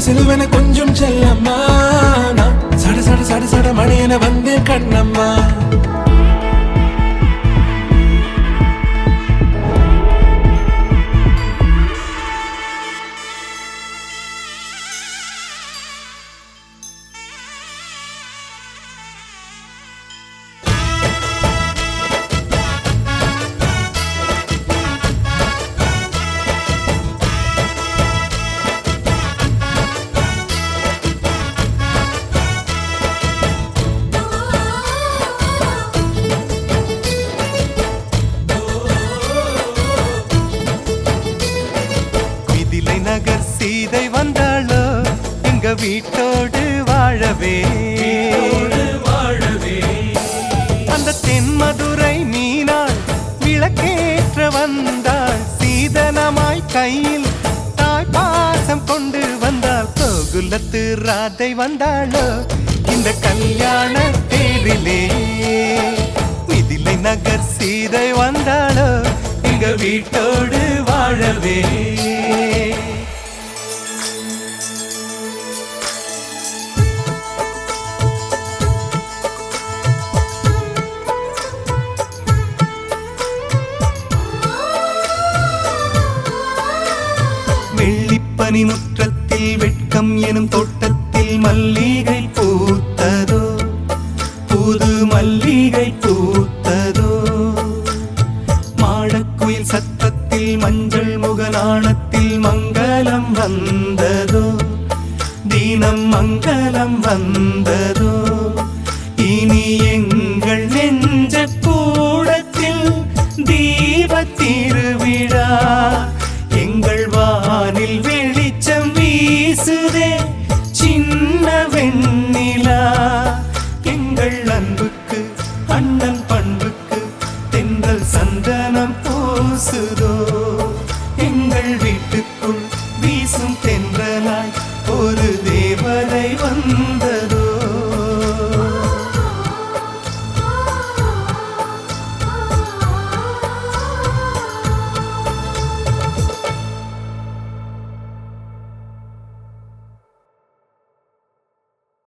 சிலுவன கொஞ்சம் செல்லம்மா நான் சட சட சட சட மணியன வந்து கண்ணம்மா நகர் சீதை வந்தாளோ எங்க வீட்டோடு வாழவே அந்த தென்மதுரை மீனாள் விளக்கேற்ற வந்தாள் சீதனமாய் கையில் தாய் பாசம் கொண்டு வந்தாள் கோகுலத்து ராதை வந்தாளோ இந்த கல்யாண தேரிலே மிதிலை நகர் சீதை வந்தாளோ எங்க வீட்டோடு வாழவே பனிமுற்றத்தில் வெட்கம் எனும் தோட்டத்தில் மல்லிகை பூத்ததோ புது மல்லிகை பூத்ததோ மாடக்குயில் சத்தத்தில் மஞ்சள் முகநாணத்தில் மங்களம் வந்ததோ தீனம் மங்களம் வந்ததோ இனி எங்கள் நெஞ்ச கூடத்தில் தீப திருவிழா எங்கள் வானில் வெளிச்சம் வீசுதே சின்ன வெண்ணிலா எங்கள் அன்புக்கு அண்ணன் பண்புக்கு தென்றல் சந்தனம் பூசுதோ எங்கள் வீட்டுக்குள் வீசும் தென்றலாய் ஒரு தேவதை வந்த